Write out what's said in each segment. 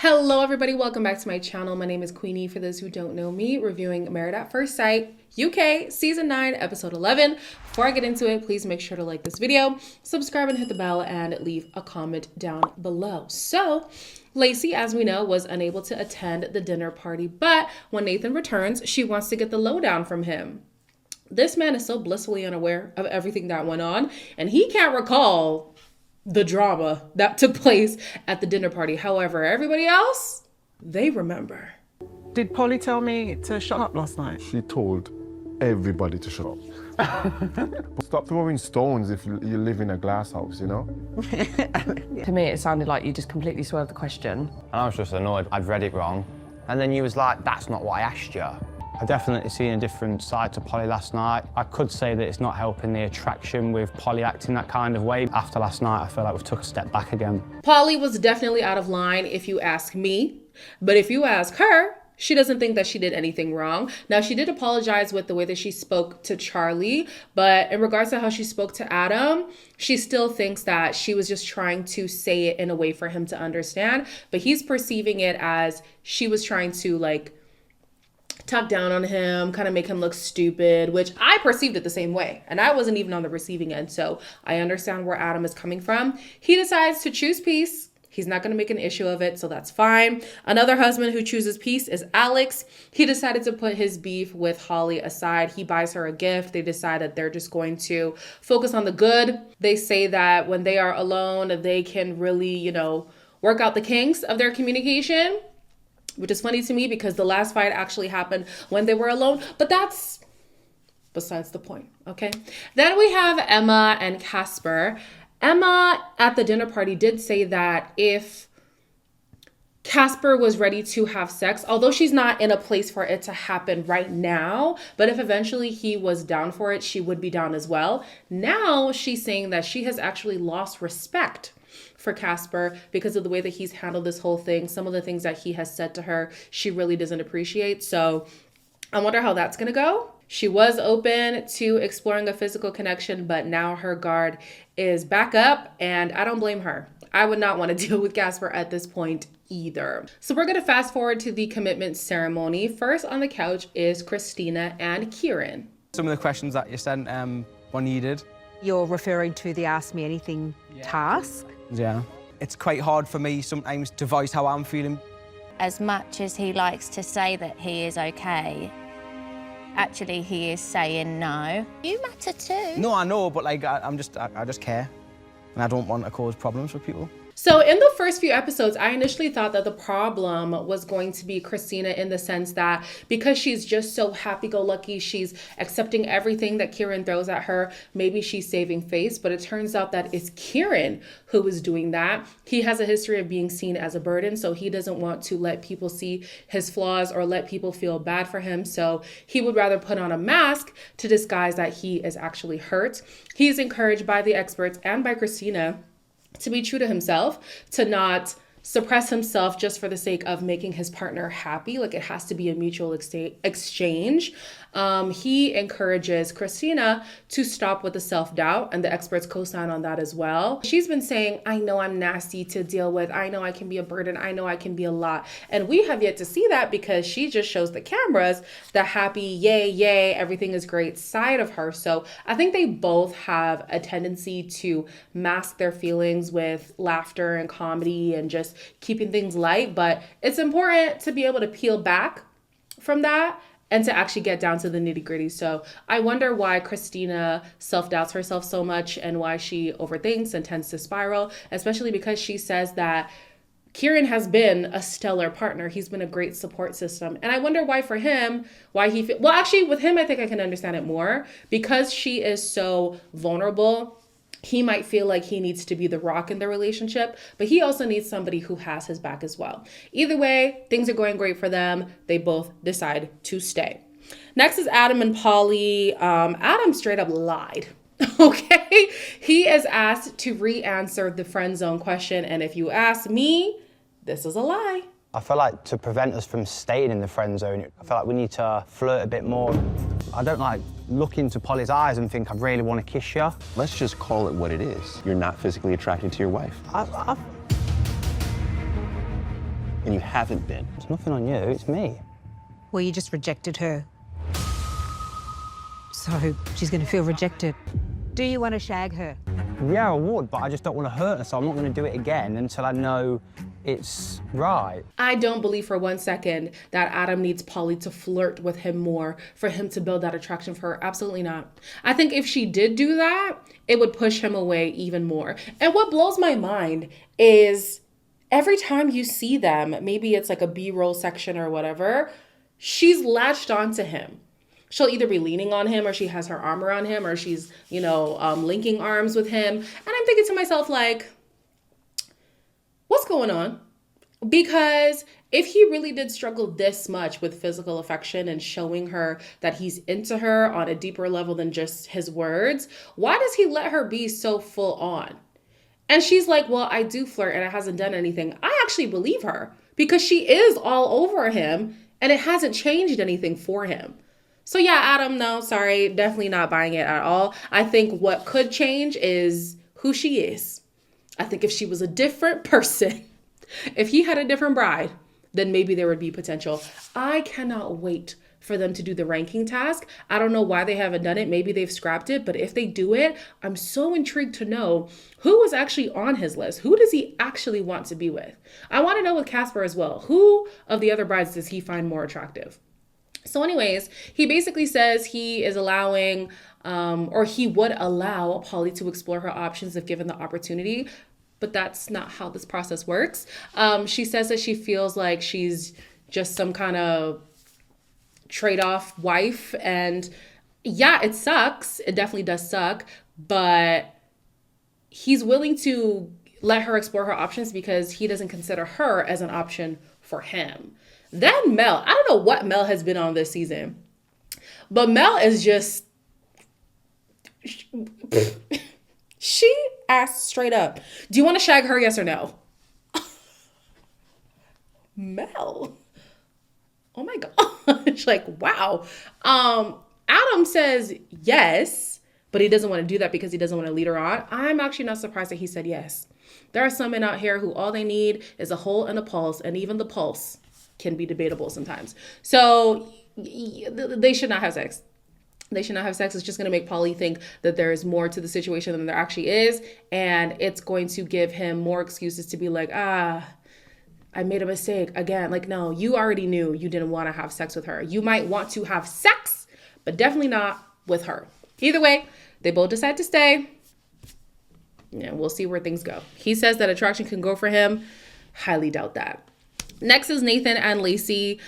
Hello everybody, welcome back to my channel. My name is Queenie, for those who don't know me, reviewing Married at First Sight UK Season 9, Episode 11. Before I get into it, please make sure to like this video, subscribe and hit the bell, and leave a comment down below. So, Lacy, as we know, was unable to attend the dinner party, but when Nathan returns, she wants to get the lowdown from him. This man is so blissfully unaware of everything that went on, and he can't recall the drama that took place at the dinner party. However, everybody else, they remember. Did Polly tell me to shut up last night? She told everybody to shut up. Stop throwing stones if you live in a glass house, you know? To me, it sounded like you just completely swerved the question. And I was just annoyed. I'd read it wrong. And then you was like, that's not what I asked you. I definitely seen a different side to Polly last night. I could say that it's not helping the attraction with Polly acting that kind of way. After last night, I feel like we've took a step back again. Polly was definitely out of line if you ask me, but if you ask her, she doesn't think that she did anything wrong. Now, she did apologize with the way that she spoke to Charlie, but in regards to how she spoke to Adam, she still thinks that she was just trying to say it in a way for him to understand, but he's perceiving it as she was trying to talk down on him, kind of make him look stupid, which I perceived it the same way. And I wasn't even on the receiving end, so I understand where Adam is coming from. He decides to choose peace. He's not going to make an issue of it, so that's fine. Another husband who chooses peace is Alex. He decided to put his beef with Holly aside. He buys her a gift. They decide that they're just going to focus on the good. They say that when they are alone, they can really, work out the kinks of their communication, which is funny to me because the last fight actually happened when they were alone, but that's besides the point, okay? Then we have Emma and Casper. Emma at the dinner party did say that if Casper was ready to have sex, although she's not in a place for it to happen right now, but if eventually he was down for it, she would be down as well. Now she's saying that she has actually lost respect for Casper because of the way that he's handled this whole thing. Some of the things that he has said to her, she really doesn't appreciate. So I wonder how that's going to go. She was open to exploring a physical connection, but now her guard is back up, and I don't blame her. I would not want to deal with Casper at this point either. So we're going to fast forward to the commitment ceremony. First on the couch is Christina and Kieran. Some of the questions that you sent were needed. You're referring to the Ask Me Anything task? Yeah. It's quite hard for me sometimes to voice how I'm feeling. As much as he likes to say that he is okay, actually he is saying no. You matter too. No, I know, but I just care. And I don't want to cause problems for people. So in the first few episodes, I initially thought that the problem was going to be Christina, in the sense that because she's just so happy-go-lucky, she's accepting everything that Kieran throws at her, maybe she's saving face, but it turns out that it's Kieran who is doing that. He has a history of being seen as a burden, so he doesn't want to let people see his flaws or let people feel bad for him, so he would rather put on a mask to disguise that he is actually hurt. He's encouraged by the experts and by Christina to be true to himself, to not suppress himself just for the sake of making his partner happy. Like, it has to be a mutual exchange. He encourages Christina to stop with the self-doubt, and the experts co-sign on that as well. She's been saying, I know I'm nasty to deal with. I know I can be a burden. I know I can be a lot. And we have yet to see that because she just shows the cameras the happy, yay, yay, everything is great side of her. So I think they both have a tendency to mask their feelings with laughter and comedy and just keeping things light, but it's important to be able to peel back from that and to actually get down to the nitty-gritty. So I wonder why Christina self-doubts herself so much and why she overthinks and tends to spiral, especially because she says that Kieran has been a stellar partner. He's been a great support system. And I wonder why for him, well, actually with him, I think I can understand it more because she is so vulnerable. He might feel like he needs to be the rock in the relationship, but he also needs somebody who has his back as well. Either way, things are going great for them. They both decide to stay. Next is Adam and Polly. Adam straight up lied. Okay? He is asked to re-answer the friend zone question, and if you ask me, this is a lie. I feel like to prevent us from staying in the friend zone, I feel like we need to flirt a bit more. I don't look into Polly's eyes and think I really want to kiss you. Let's just call it what it is. You're not physically attracted to your wife. and you haven't been. It's nothing on you, it's me. Well, you just rejected her. So she's going to feel rejected. Do you want to shag her? Yeah, I would, but I just don't want to hurt her, so I'm not going to do it again until I know it's right. I don't believe for 1 second that Adam needs Polly to flirt with him more for him to build that attraction for her. Absolutely not. I think if she did do that, it would push him away even more. And what blows my mind is every time you see them, maybe it's like a B-roll section or whatever, she's latched onto him. She'll either be leaning on him or she has her arm around him or she's, linking arms with him. And I'm thinking to myself, like, what's going on? Because if he really did struggle this much with physical affection and showing her that he's into her on a deeper level than just his words, why does he let her be so full on? And she's like, well, I do flirt and it hasn't done anything. I actually believe her because she is all over him and it hasn't changed anything for him. So yeah, Adam, no, sorry, definitely not buying it at all. I think what could change is who she is. I think if she was a different person, if he had a different bride, then maybe there would be potential. I cannot wait for them to do the ranking task. I don't know why they haven't done it. Maybe they've scrapped it, but if they do it, I'm so intrigued to know who is actually on his list. Who does he actually want to be with? I want to know with Casper as well. Who of the other brides does he find more attractive? So anyways, he basically says he is allowing, or he would allow Polly to explore her options if given the opportunity, but that's not how this process works. She says that she feels like she's just some kind of trade-off wife, and yeah, it sucks. It definitely does suck, but he's willing to let her explore her options because he doesn't consider her as an option for him. Then Mel, I don't know what Mel has been on this season, but Mel is just, she asked straight up, do you want to shag her, yes or no? Mel, oh my gosh, like, wow. Adam says yes, but he doesn't want to do that because he doesn't want to lead her on. I'm actually not surprised that he said yes. There are some men out here who all they need is a hole and a pulse, and even the pulse can be debatable sometimes. So they should not have sex. They should not have sex. It's just going to make Polly think that there is more to the situation than there actually is. And it's going to give him more excuses to be like, I made a mistake again. Like, no, you already knew you didn't want to have sex with her. You might want to have sex, but definitely not with her. Either way, they both decide to stay. Yeah, we'll see where things go. He says that attraction can go for him. Highly doubt that. Next is Nathan and Lacy.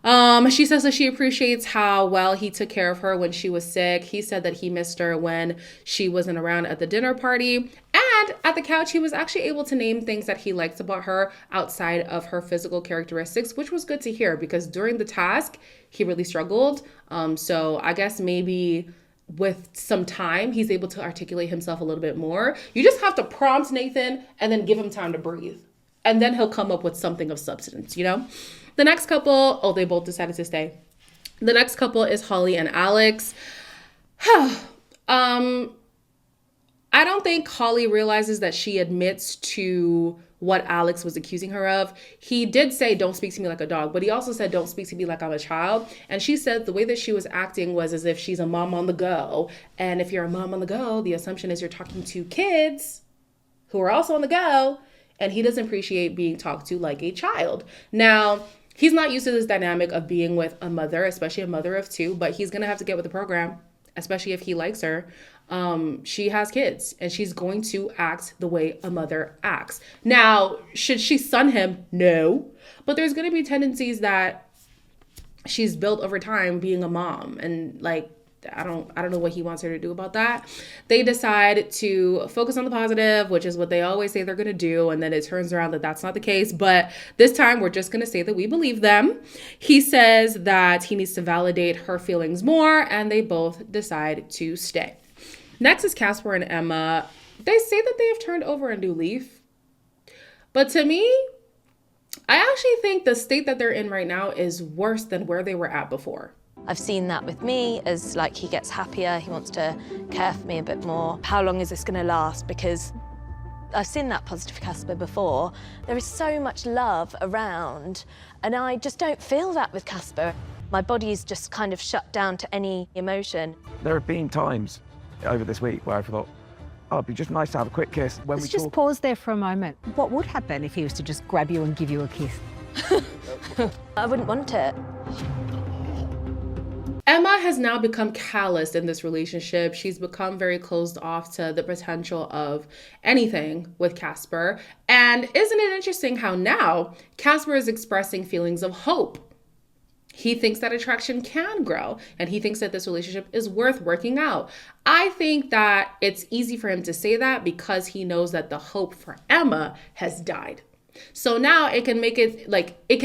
She says that she appreciates how well he took care of her when she was sick. He said that he missed her when she wasn't around at the dinner party. And at the couch, he was actually able to name things that he liked about her outside of her physical characteristics, which was good to hear because during the task, he really struggled. So I guess maybe with some time, he's able to articulate himself a little bit more. You just have to prompt Nathan and then give him time to breathe. And then he'll come up with something of substance, you know? The next couple, they both decided to stay. The next couple is Holly and Alex. I don't think Holly realizes that she admits to what Alex was accusing her of. He did say, don't speak to me like a dog, but he also said, don't speak to me like I'm a child. And she said the way that she was acting was as if she's a mom on the go. And if you're a mom on the go, the assumption is you're talking to kids who are also on the go. And he doesn't appreciate being talked to like a child. Now, he's not used to this dynamic of being with a mother, especially a mother of two, but he's going to have to get with the program, especially if he likes her. She has kids and she's going to act the way a mother acts. Now, should she son him? No. But there's going to be tendencies that she's built over time being a mom. And like, I don't know what he wants her to do about that. They decide to focus on the positive, which is what they always say they're going to do. And then it turns around that that's not the case. But this time we're just going to say that we believe them. He says that he needs to validate her feelings more, and they both decide to stay. Next is Casper and Emma. They say that they have turned over a new leaf. But to me, I actually think the state that they're in right now is worse than where they were at before. I've seen that with me as like he gets happier, he wants to care for me a bit more. How long is this going to last? Because I've seen that positive Casper before. There is so much love around, and I just don't feel that with Casper. My body is just kind of shut down to any emotion. There have been times over this week where I thought, oh, it'd be just nice to have a quick kiss. When Let's just pause there for a moment. What would happen if he was to just grab you and give you a kiss? I wouldn't want it. Emma has now become calloused in this relationship. She's become very closed off to the potential of anything with Casper. And isn't it interesting how now Casper is expressing feelings of hope? He thinks that attraction can grow, and he thinks that this relationship is worth working out. I think that it's easy for him to say that because he knows that the hope for Emma has died. So now it can make it like he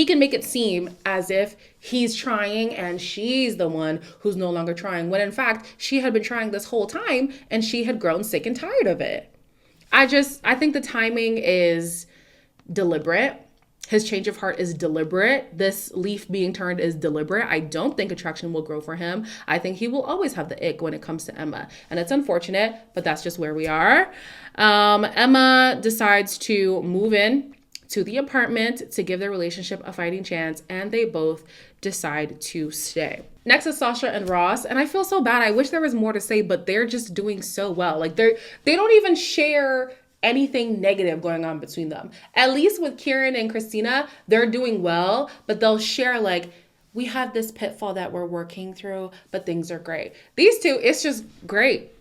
can make it seem as if he's trying and she's the one who's no longer trying, when in fact she had been trying this whole time and she had grown sick and tired of it. I think the timing is deliberate. His change of heart is deliberate. This leaf being turned is deliberate. I don't think attraction will grow for him. I think he will always have the ick when it comes to Emma. And it's unfortunate, but that's just where we are. Emma decides to move in to the apartment to give their relationship a fighting chance, and they both decide to stay. Next is Sasha and Ross, and I feel so bad. I wish there was more to say, but they're just doing so well. Like they don't even share anything negative going on between them. At least with Kieran and Christina, they're doing well, but they'll share like, we have this pitfall that we're working through, but things are great. These two, it's just great.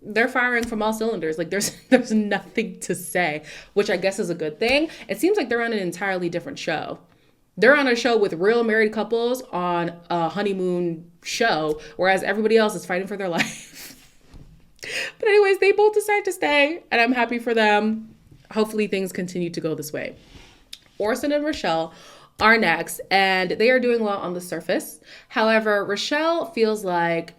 They're firing from all cylinders. Like there's nothing to say, which I guess is a good thing. It seems like they're on an entirely different show. They're on a show with real married couples on a honeymoon show, whereas everybody else is fighting for their life. But anyways, they both decide to stay, and I'm happy for them. Hopefully things continue to go this way. Orson and Rochelle are next, and they are doing well on the surface. However, Rochelle feels like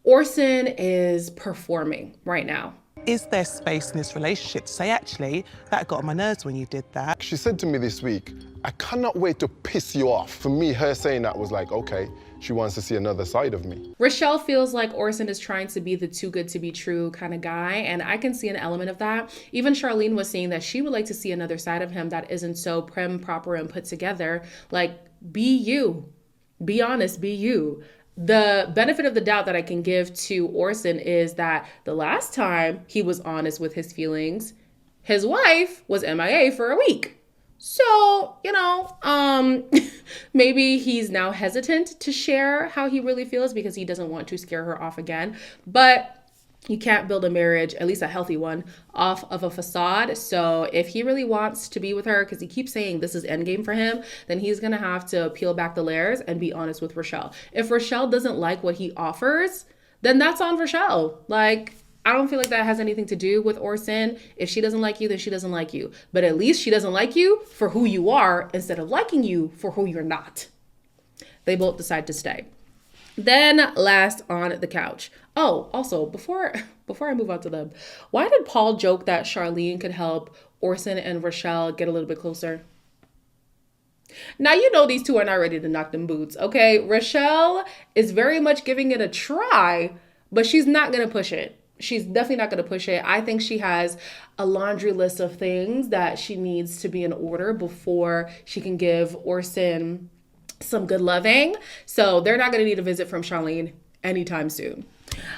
Orson is performing right now. Is there space in this relationship to say, actually, that got on my nerves when you did that? She said to me this week, I cannot wait to piss you off. For me, her saying that was like, okay, she wants to see another side of me. Rochelle feels like Orson is trying to be the too good to be true kind of guy, and I can see an element of that. Even Charlene was saying that she would like to see another side of him that isn't so prim, proper, and put together. Like, be you. Be honest, be you. The benefit of the doubt that I can give to Orson is that the last time he was honest with his feelings, his wife was MIA for a week. So, maybe he's now hesitant to share how he really feels because he doesn't want to scare her off again. But you can't build a marriage, at least a healthy one, off of a facade. So if he really wants to be with her, because he keeps saying this is endgame for him, then he's going to have to peel back the layers and be honest with Rochelle. If Rochelle doesn't like what he offers, then that's on Rochelle. Like, I don't feel like that has anything to do with Orson. If she doesn't like you, then she doesn't like you. But at least she doesn't like you for who you are instead of liking you for who you're not. They both decide to stay. Then last on the couch. Oh, also, before I move on to them, why did Paul joke that Charlene could help Orson and Rochelle get a little bit closer? Now, these two are not ready to knock them boots, okay? Rochelle is very much giving it a try, but she's not going to push it. She's definitely not going to push it. I think she has a laundry list of things that she needs to be in order before she can give Orson some good loving. So they're not going to need a visit from Charlene anytime soon.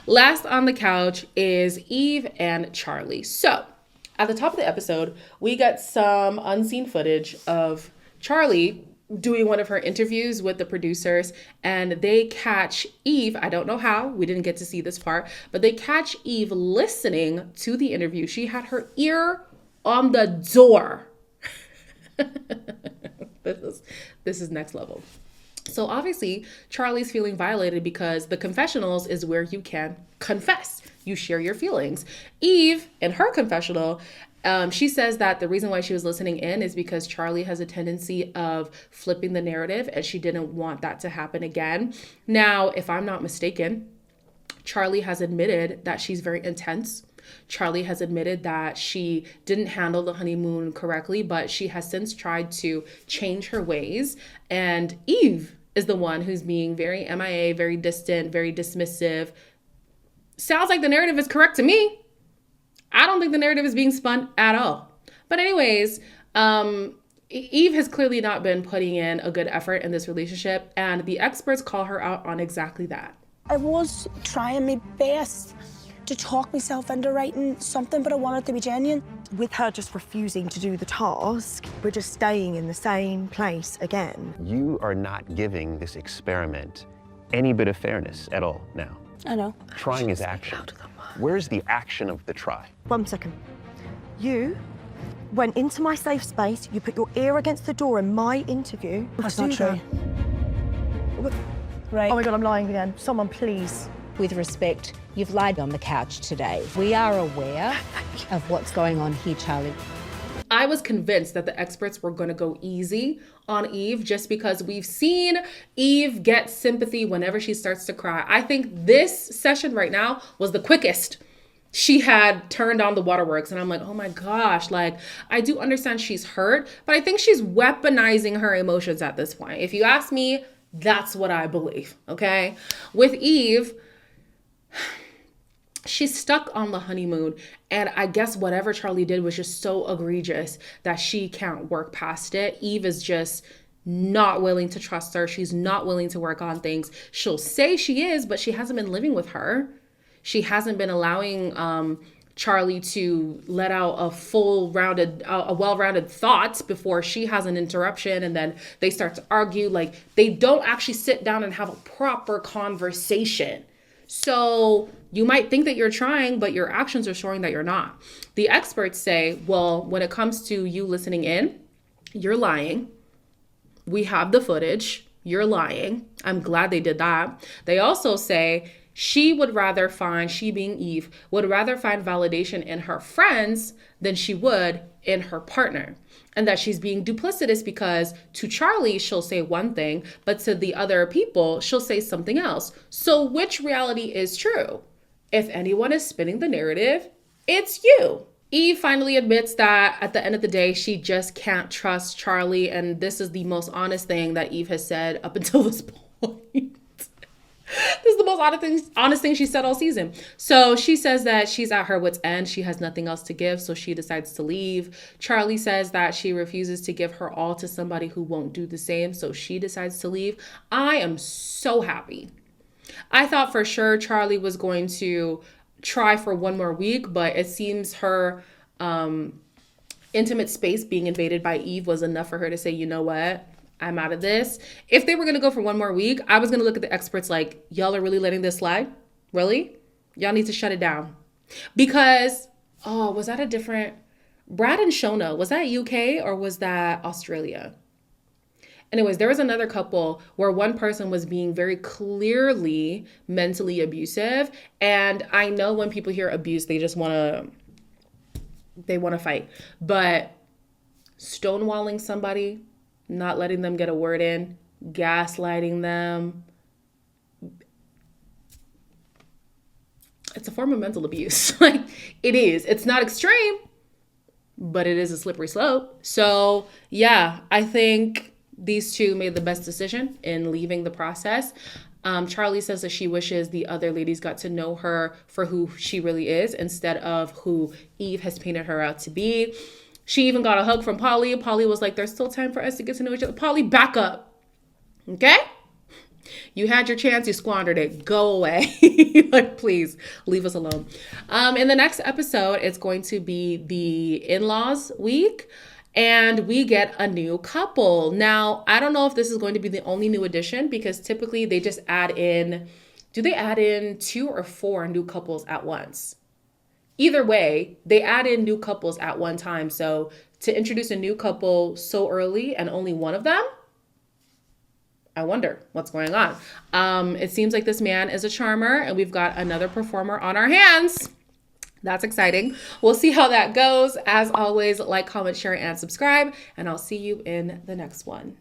Last on the couch is Eve and Charlie. So at the top of the episode, we got some unseen footage of Charlie doing one of her interviews with the producers, and they catch Eve. I don't know how, we didn't get to see this part, but they catch Eve listening to the interview. She had her ear on the door. This is next level. So obviously, Charlie's feeling violated because the confessionals is where you can confess. You share your feelings. Eve, in her confessional, she says that the reason why she was listening in is because Charlie has a tendency of flipping the narrative, and she didn't want that to happen again. Now, if I'm not mistaken, Charlie has admitted that she's very intense. Charlie has admitted that she didn't handle the honeymoon correctly, but she has since tried to change her ways. And Eve is the one who's being very MIA, very distant, very dismissive. Sounds like the narrative is correct to me. I don't think the narrative is being spun at all. But anyways, Eve has clearly not been putting in a good effort in this relationship, and the experts call her out on exactly that. I was trying my best to talk myself into writing something, but I wanted to be genuine. With her just refusing to do the task, we're just staying in the same place again. You are not giving this experiment any bit of fairness at all now. I know. Trying is action. Where's the action of the try? 1 second. You went into my safe space, you put your ear against the door in my interview. That's not true. Right. Oh my God, I'm lying again. Someone please. With respect, you've lied on the couch today. We are aware of what's going on here, Charlie. I was convinced that the experts were going to go easy on Eve just because we've seen Eve get sympathy whenever she starts to cry. I think this session right now was the quickest she had turned on the waterworks. And I'm like, oh my gosh, like, I do understand she's hurt, but I think she's weaponizing her emotions at this point. If you ask me, that's what I believe, okay? With Eve, she's stuck on the honeymoon, and I guess whatever Charlie did was just so egregious that she can't work past it. Eve is just not willing to trust her. She's not willing to work on things. She'll say she is, but she hasn't been living with her. She hasn't been allowing Charlie to let out a well-rounded thought before she has an interruption, and then they start to argue. Like, they don't actually sit down and have a proper conversation. So you might think that you're trying, but your actions are showing that you're not. The experts say, well, when it comes to you listening in, you're lying. We have the footage. You're lying. I'm glad they did that. They also say she being Eve, would rather find validation in her friends than she would in her partner. And that she's being duplicitous because to Charlie, she'll say one thing, but to the other people, she'll say something else. So which reality is true? If anyone is spinning the narrative, it's you. Eve finally admits that at the end of the day, she just can't trust Charlie. And this is the most honest thing that Eve has said up until this point. This is the most honest thing she said all season. So she says that she's at her wit's end. She has nothing else to give, so she decides to leave. Charlie says that she refuses to give her all to somebody who won't do the same, so she decides to leave. I am so happy. I thought for sure Charlie was going to try for one more week, but it seems her intimate space being invaded by Eve was enough for her to say, you know what? I'm out of this. If they were going to go for one more week, I was going to look at the experts like, y'all are really letting this slide? Really? Y'all need to shut it down. Because, was that a different... Brad and Shona, was that UK or was that Australia? Anyways, there was another couple where one person was being very clearly mentally abusive. And I know when people hear abuse, they just want to fight. But stonewalling somebody, not letting them get a word in, gaslighting them. It's a form of mental abuse. Like, it is. It's not extreme, but it is a slippery slope. So, yeah, I think these two made the best decision in leaving the process. Charlie says that she wishes the other ladies got to know her for who she really is instead of who Eve has painted her out to be. She even got a hug from Polly. Polly was like, there's still time for us to get to know each other. Polly, back up. Okay? You had your chance. You squandered it. Go away. Like, please leave us alone. In the next episode, it's going to be the in-laws week. And we get a new couple. Now, I don't know if this is going to be the only new addition because typically they just add in, do they add in 2 or 4 new couples at once? Either way, they add in new couples at one time. So to introduce a new couple so early and only one of them, I wonder what's going on. It seems like this man is a charmer and we've got another performer on our hands. That's exciting. We'll see how that goes. As always, like, comment, share, and subscribe, and I'll see you in the next one.